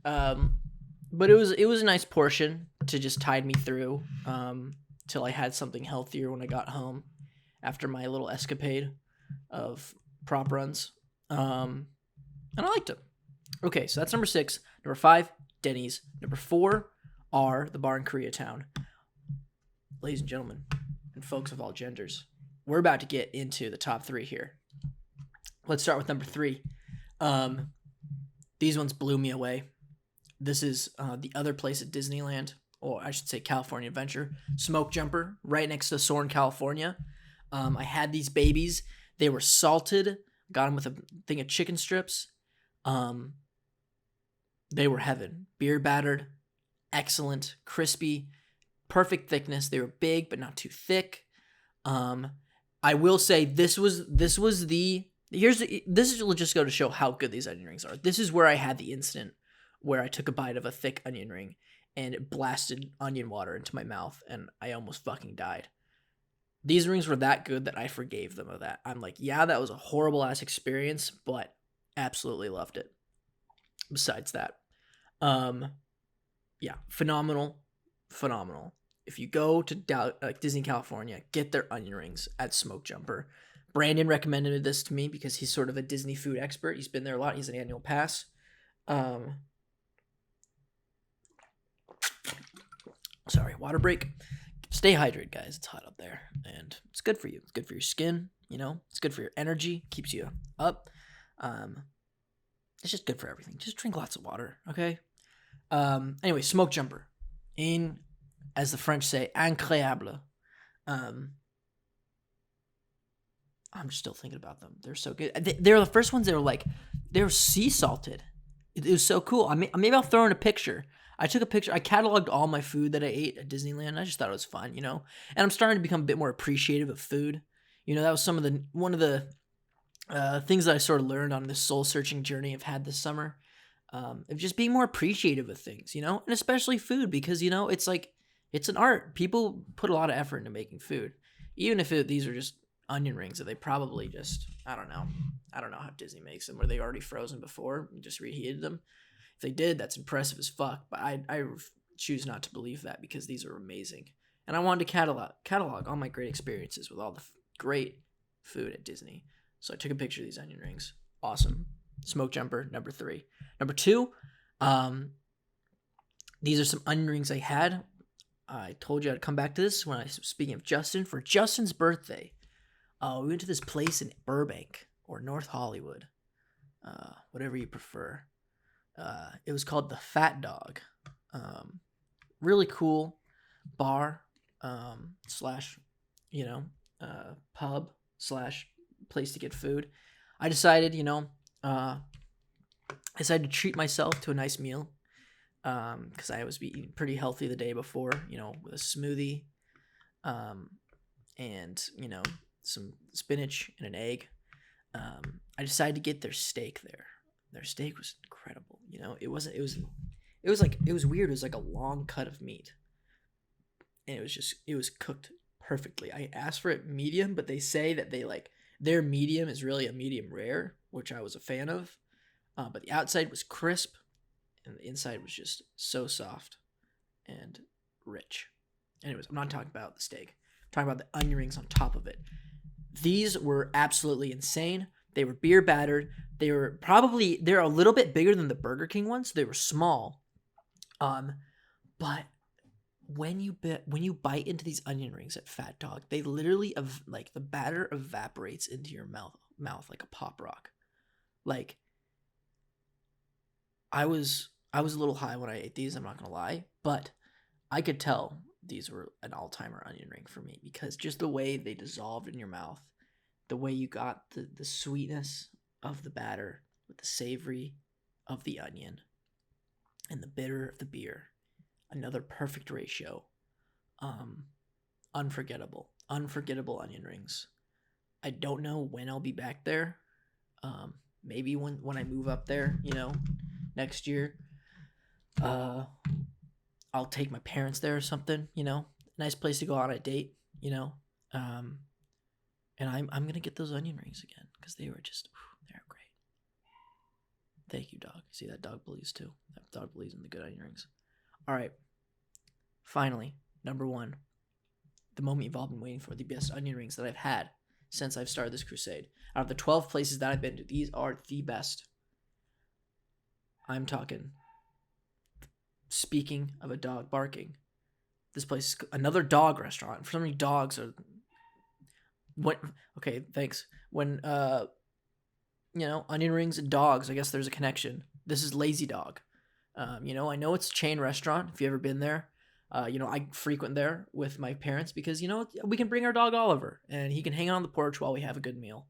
But it was a nice portion to just tide me through. Till I had something healthier when I got home after my little escapade of prop runs. And I liked it. Okay, so that's number 6. Number 5, Denny's. Number 4 are the bar in Koreatown. Ladies and gentlemen, and folks of all genders, we're about to get into the top 3 here. Let's start with number 3. These ones blew me away. This is the other place at Disneyland. Or I should say California Adventure, Smoke Jumper, right next to Soarin', California. I had these babies. They were salted. Got them with a thing of chicken strips. They were heaven. Beer battered, excellent, crispy, perfect thickness. They were big but not too thick. I will say this will just go to show how good these onion rings are. This is where I had the incident where I took a bite of a thick onion ring and it blasted onion water into my mouth, and I almost fucking died. These rings were that good that I forgave them of that. I'm like, yeah, that was a horrible-ass experience, but absolutely loved it. Besides that, yeah, phenomenal. If you go to Disney California, get their onion rings at Smoke Jumper. Brandon recommended this to me because he's sort of a Disney food expert. He's been there a lot. He's an annual pass. Sorry, water break. Stay hydrated, guys. It's hot up there, and it's good for you. It's good for your skin, It's good for your energy. Keeps you up. It's just good for everything. Just drink lots of water, okay? Anyway, Smoke Jumper. As the French say, incroyable. I'm still thinking about them. They're so good. They're the first ones that were like, they were sea salted. It was so cool. Maybe I'll throw in a picture. I took a picture. I cataloged all my food that I ate at Disneyland. I just thought it was fun, And I'm starting to become a bit more appreciative of food. That was one of the things that I sort of learned on this soul searching journey I've had this summer. Of just being more appreciative of things, and especially food, because it's like it's an art. People put a lot of effort into making food, even if these are just onion rings that they probably just I don't know how Disney makes them. Were they already frozen before and just reheated them? If they did, that's impressive as fuck. But I choose not to believe that, because these are amazing, and I wanted to catalog all my great experiences with all the great food at Disney. So I took a picture of these onion rings. Awesome. Smoke jumper, number 3. Number 2, these are some onion rings I had. I told you I'd come back to this when I was speaking of Justin. For Justin's birthday, we went to this place in Burbank or North Hollywood, whatever you prefer. It was called the Fat Dog. Really cool bar slash, pub slash place to get food. I decided, I decided to treat myself to a nice meal, because I was eating pretty healthy the day before, with a smoothie, and some spinach and an egg. I decided to get their steak there. Their steak was incredible. It was weird. It was like a long cut of meat, and it was cooked perfectly. I asked for it medium, but they say that their medium is really a medium rare, which I was a fan of. But the outside was crisp, and the inside was just so soft and rich. Anyways, I'm not talking about the steak. I'm talking about the onion rings on top of it. These were absolutely insane. They were beer battered. They're a little bit bigger than the Burger King ones. So they were small. But when you bite into these onion rings at Fat Dog, they literally the batter evaporates into your mouth like a pop rock. Like, I was a little high when I ate these, I'm not gonna lie, but I could tell these were an all-timer onion ring for me, because just the way they dissolved in your mouth, the way you got the sweetness of the batter with the savory of the onion and the bitter of the beer, another perfect ratio. Unforgettable onion rings. I don't know when I'll be back there. Maybe when I move up there, next year. I'll take my parents there or something, nice place to go on a date, and I'm gonna get those onion rings again, because they're great. Thank you, dog. See, that dog believes too. That dog believes in the good onion rings. All right. Finally, number 1, the moment you've all been waiting for, the best onion rings that I've had since I've started this crusade. Out of the 12 places that I've been to, these are the best. I'm talking, speaking of a dog barking, this place is another dog restaurant. For some reason, dogs are okay, thanks. When onion rings and dogs, I guess there's a connection. This is Lazy Dog. I know it's a chain restaurant. If you've ever been there, I frequent there with my parents, because we can bring our dog Oliver and he can hang out on the porch while we have a good meal.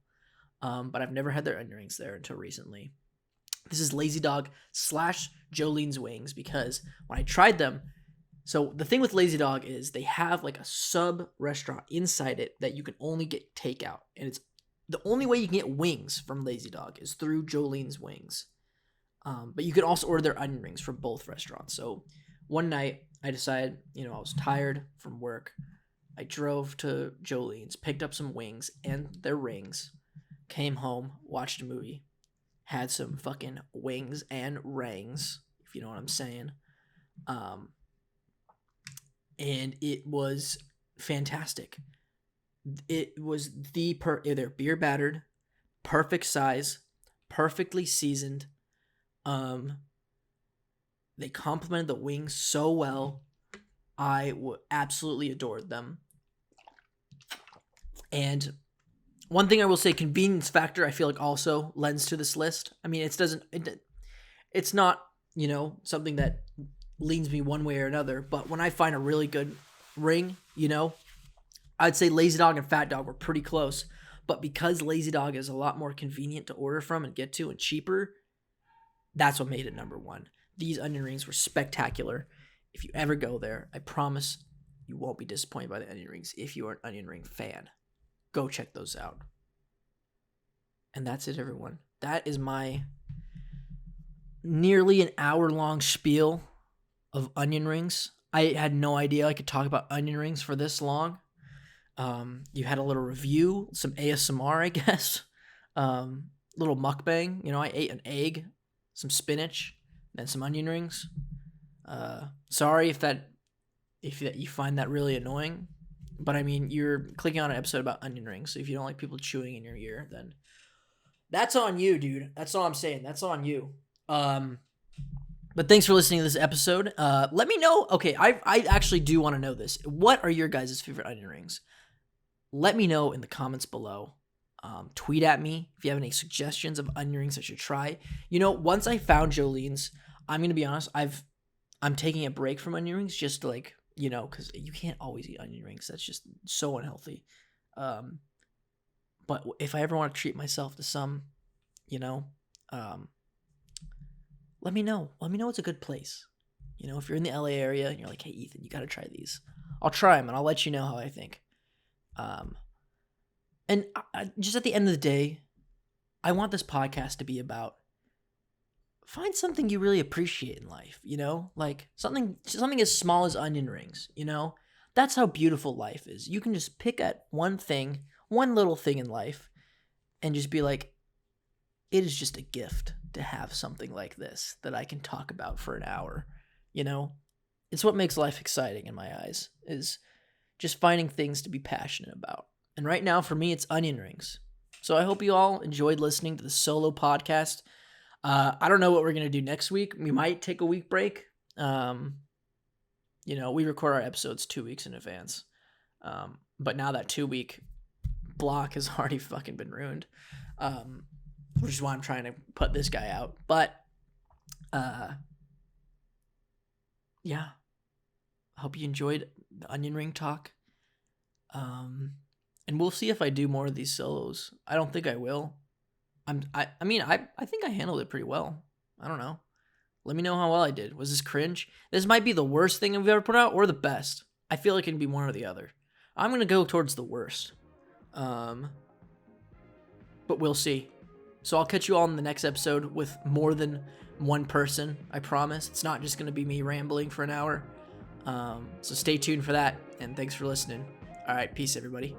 But I've never had their onion rings there until recently. This is Lazy Dog / Jolene's Wings, because when I tried them, so the thing with Lazy Dog is they have like a sub restaurant inside it that you can only get takeout, and it's the only way you can get wings from Lazy Dog is through Jolene's Wings. But you can also order their onion rings from both restaurants. So one night I decided, I was tired from work. I drove to Jolene's, picked up some wings and their rings, came home, watched a movie, had some fucking wings and rings, if you know what I'm saying. And it was fantastic. It was they're beer battered, perfect size, perfectly seasoned. They complemented the wings so well. I absolutely adored them. And one thing I will say, convenience factor, I feel like also lends to this list. I mean, it's not, something that leans me one way or another, but when I find a really good ring, I'd say Lazy Dog and Fat Dog were pretty close. but because Lazy Dog is a lot more convenient to order from and get to and cheaper, that's what made it number one. These onion rings were spectacular. If you ever go there, I promise you won't be disappointed by the onion rings. If you are an onion ring fan, go check those out. And that's it, everyone. That is my nearly an hour-long spiel of onion rings. I had no idea I could talk about onion rings for this long. You had a little review, some ASMR, I guess. Little mukbang. I ate an egg, some spinach, and some onion rings. Sorry if you find that really annoying, but I mean, you're clicking on an episode about onion rings, so if you don't like people chewing in your ear, then that's on you, dude. That's all I'm saying. That's on you. But thanks for listening to this episode. Let me know. Okay, I actually do want to know this. What are your guys' favorite onion rings? Let me know in the comments below. Tweet at me if you have any suggestions of onion rings I should try. Once I found Jolene's, I'm going to be honest, I'm taking a break from onion rings just to because you can't always eat onion rings. That's just so unhealthy. But if I ever want to treat myself to some, let me know. Let me know it's a good place. If you're in the LA area and you're like, hey, Ethan, you got to try these. I'll try them and I'll let you know how I think. And just at the end of the day, I want this podcast to be about find something you really appreciate in life, like something as small as onion rings, that's how beautiful life is. You can just pick at one little thing in life and just be like, it is just a gift to have something like this that I can talk about for an hour. It's what makes life exciting in my eyes, is just finding things to be passionate about. And right now for me, it's onion rings. So I hope you all enjoyed listening to the solo podcast. I don't know what we're going to do next week. We might take a week break. We record our episodes 2 weeks in advance. But now that 2-week block has already fucking been ruined. Which is why I'm trying to put this guy out. But, yeah. I hope you enjoyed the onion ring talk. And we'll see if I do more of these solos. I don't think I will. I think I handled it pretty well. I don't know. Let me know how well I did. Was this cringe? This might be the worst thing we've ever put out or the best. I feel like it can be one or the other. I'm going to go towards the worst. But we'll see. So I'll catch you all in the next episode with more than one person. I promise. It's not just going to be me rambling for an hour. So stay tuned for that. And thanks for listening. All right. Peace, everybody.